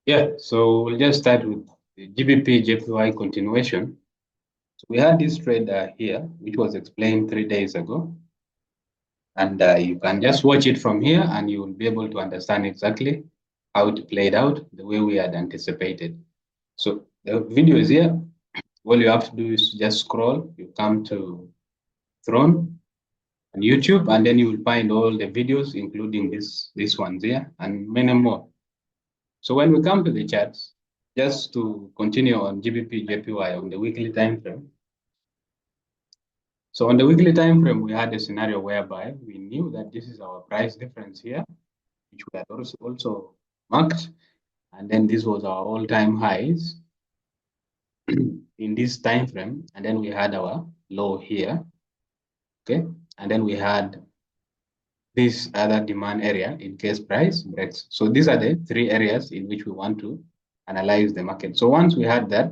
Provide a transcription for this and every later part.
Yeah, so we'll just start with the GBPJPY continuation. So we had this trade here, which was explained 3 days ago. And you can just watch it from here and you will be able to understand exactly how it played out the way we had anticipated. So the video is here. All you have to do is just scroll. You come to Throne on YouTube, and then you will find all the videos, including this ones here and many more. So when we come to the charts, just to continue on GBPJPY on the weekly time frame. So on the weekly time frame, we had a scenario whereby we knew that this is our price difference here, which we had also marked, and then this was our all-time highs in this time frame, and then we had our low here, okay, and then we had this other demand area in case price breaks. So these are the three areas in which we want to analyze the market. So once we had that,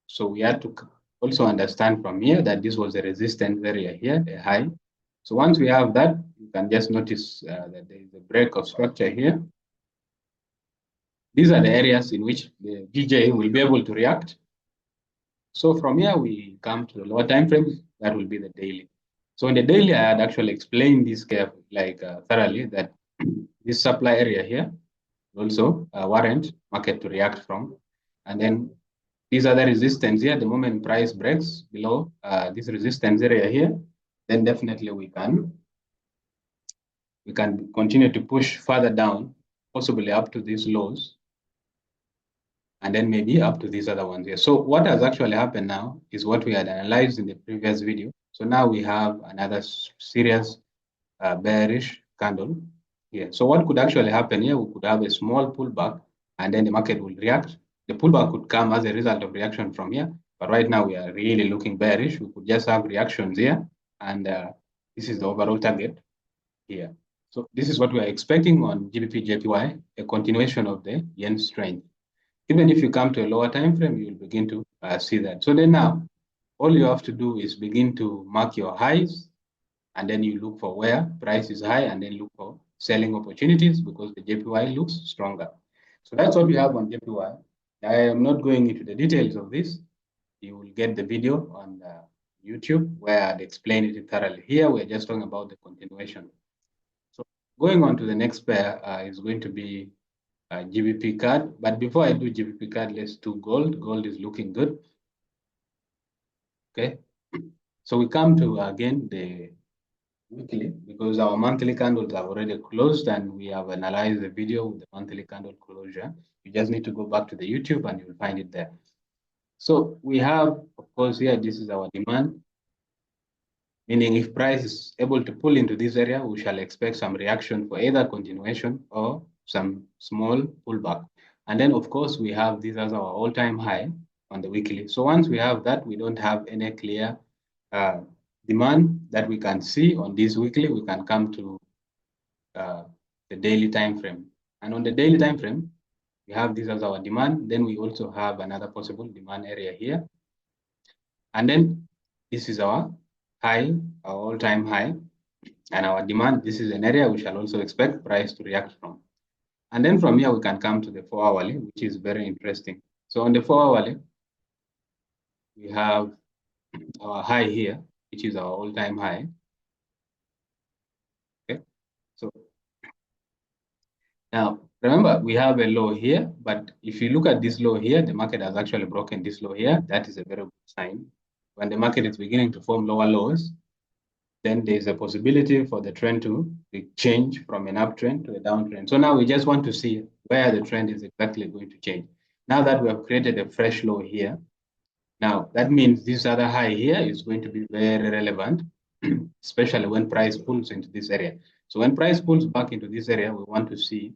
so we had to also understand from here that this was a resistance area here, a high. So once we have that, you can just notice that there is a break of structure here. These are the areas in which the DJ will be able to react. So from here, we come to the lower time frames. That will be the daily. So in the daily, I had actually explained this thoroughly that this supply area here also warrant market to react from. And then these are the resistance here. The moment price breaks below this resistance area here, then definitely we can continue to push further down, possibly up to these lows, and then maybe up to these other ones here. So what has actually happened now is what we had analyzed in the previous video. So now we have another serious bearish candle here. So what could actually happen here? We could have a small pullback, and then the market will react. The pullback could come as a result of reaction from here. But right now we are really looking bearish. We could just have reactions here, and this is the overall target here. So this is what we are expecting on GBPJPY, a continuation of the yen strength. Even if you come to a lower time frame, you will begin to see that. So then now, all you have to do is begin to mark your highs, and then you look for where price is high, and then look for selling opportunities because the JPY looks stronger. So that's what we have on JPY. I am not going into the details of this. You will get the video on YouTube where I'd explain it thoroughly. Here, we're just talking about the continuation. So going on to the next pair is going to be GBPCAD. But before I do GBPCAD, let's do gold. Gold is looking good. Okay. So we come to, again, the weekly, because our monthly candles have already closed and we have analyzed the video with the monthly candle closure. You just need to go back to the YouTube and you'll find it there. So we have, of course, here, this is our demand, meaning if price is able to pull into this area, we shall expect some reaction for either continuation or some small pullback. And then, of course, we have this as our all-time high on the weekly. So once we have that, we don't have any clear demand that we can see on this weekly. We can come to the daily time frame. And on the daily time frame, we have this as our demand. Then we also have another possible demand area here. And then this is our high, our all-time high, and our demand. This is an area we shall also expect price to react from. And then from here, we can come to the 4-hourly, which is very interesting. So on the 4-hourly, we have our high here, which is our all-time high. Okay, so now remember we have a low here, but if you look at this low here, the market has actually broken this low here. That is a very good sign. When the market is beginning to form lower lows, then there's a possibility for the trend to change from an uptrend to a downtrend. So now we just want to see where the trend is exactly going to change. Now that we have created a fresh low here, now that means this other high here is going to be very relevant, especially when price pulls into this area. So when price pulls back into this area, we want to see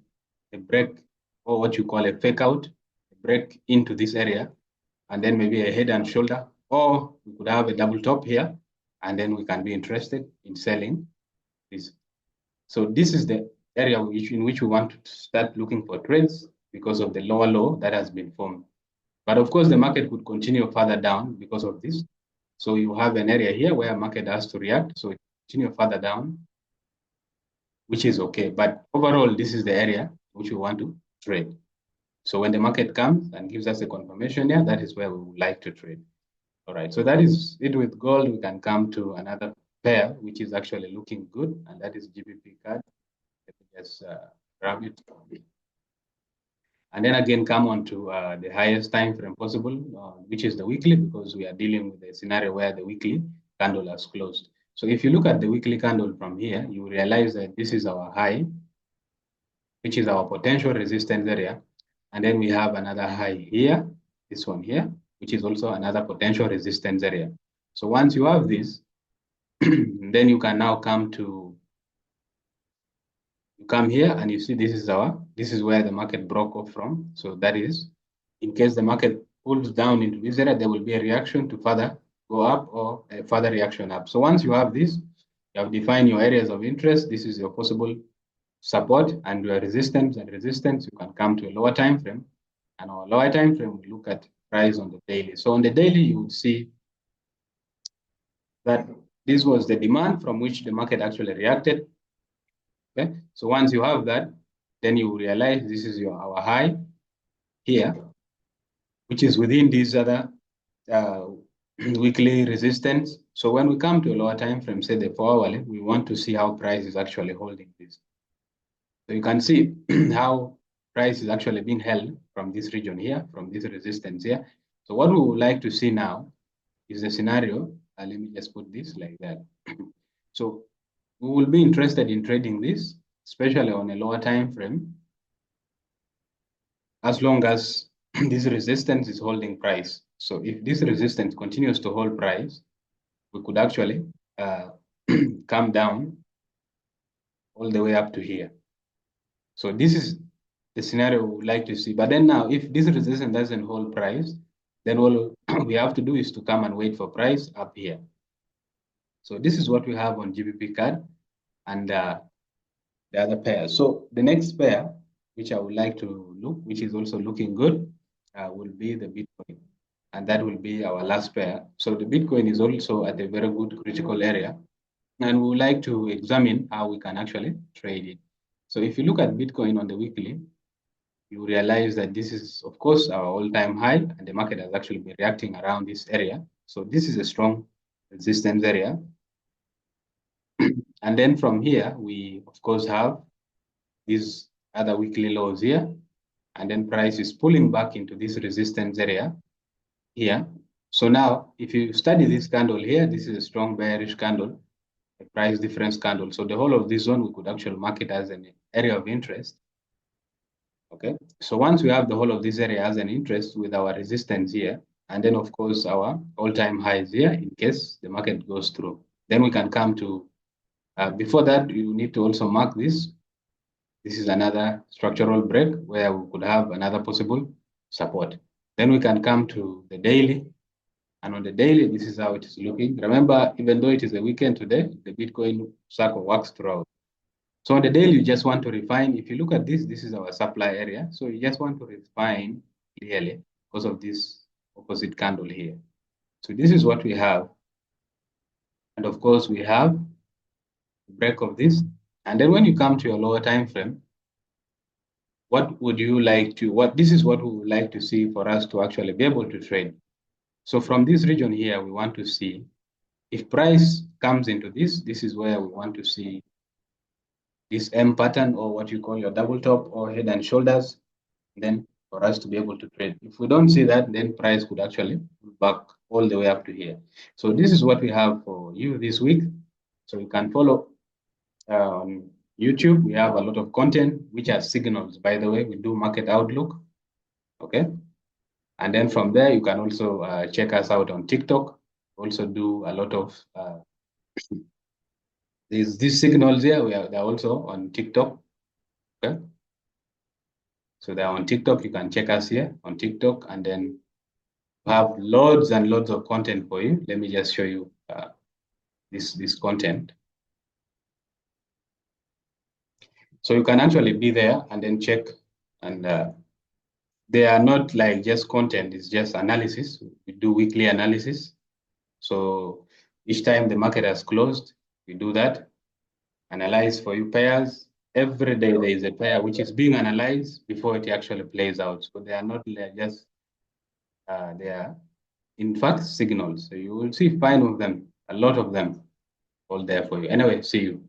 a break, or what you call a fake out, a break into this area, and then maybe a head and shoulder, or we could have a double top here, and then we can be interested in selling this. So this is the area in which we want to start looking for trades because of the lower low that has been formed. But of course, the market could continue further down because of this. So you have an area here where market has to react. So it continue further down, which is okay. But overall, this is the area which we want to trade. So when the market comes and gives us a confirmation here, that is where we would like to trade. All right, so that is it with gold. We can come to another pair, which is actually looking good, and that is GBPCAD. Let me just grab it. And then again, come on to the highest time frame possible, which is the weekly, because we are dealing with a scenario where the weekly candle has closed. So if you look at the weekly candle from here, you realize that this is our high, which is our potential resistance area. And then we have another high here, this one here, which is also another potential resistance area. So once you have this, then you can now come here and you see this is where the market broke off from. So that is, in case the market pulls down into this area, there will be a reaction to further go up or a further reaction up. So once you have this, you have defined your areas of interest. This is your possible support and your resistance. You can come to a lower time frame. And our lower time frame, we look at price on the daily. So on the daily, you would see that this was the demand from which the market actually reacted. Okay, so once you have that, then you realize this is our high here, which is within these other weekly resistance. So when we come to a lower time frame, say the 4-hourly, we want to see how price is actually holding this. So you can see how price is actually being held from this region here, from this resistance here. So what we would like to see now is the scenario. Let me just put this like that. So we will be interested in trading this, especially on a lower time frame, as long as this resistance is holding price. So if this resistance continues to hold price, we could actually come down all the way up to here. So this is the scenario we would like to see. But then now, if this resistance doesn't hold price, then all we have to do is to come and wait for price up here. So this is what we have on GBPCAD and the other pairs. So the next pair, which I would like to look, which is also looking good, will be the Bitcoin. And that will be our last pair. So the Bitcoin is also at a very good critical area. And we would like to examine how we can actually trade it. So if you look at Bitcoin on the weekly, you realize that this is, of course, our all-time high, and the market has actually been reacting around this area. So this is a strong resistance area. And then from here, we, of course, have these other weekly lows here. And then price is pulling back into this resistance area here. So now, if you study this candle here, this is a strong bearish candle, a price difference candle. So the whole of this zone, we could actually mark it as an area of interest. Okay, so once we have the whole of this area as an interest with our resistance here, and then of course our all-time highs here in case the market goes through, then we can come to, before that, you need to also mark this. This is another structural break where we could have another possible support. Then we can come to the daily. And on the daily, this is how it is looking. Remember, even though it is a weekend today, the Bitcoin cycle works throughout. So on the daily, you just want to refine. If you look at this, this is our supply area. So you just want to refine clearly because of this opposite candle here. So this is what we have. And of course, we have the break of this. And then when you come to your lower time frame, what would you like to, this is what we would like to see for us to actually be able to trade. So from this region here, we want to see if price comes into this, this is where we want to see this M pattern, or what you call your double top or head and shoulders, then for us to be able to trade. If we don't see that, then price could actually pull back all the way up to here. So this is what we have for you this week. So you can follow on YouTube. We have a lot of content, which are signals. By the way, we do market outlook. Okay. And then from there, you can also check us out on TikTok. Also do a lot of, there's these signals here. They're also on TikTok. Okay. So they're on TikTok. You can check us here on TikTok, and then we have loads and loads of content for you. Let me just show you this content. So you can actually be there and then check, and they are not like just content, it's just analysis. We do weekly analysis. So each time the market has closed, we do that, analyze for you pairs. every day there is a pair which is being analyzed before it actually plays out. So they are not just, they are in fact signals. So you will see 5 of them, a lot of them all there for you. Anyway, see you.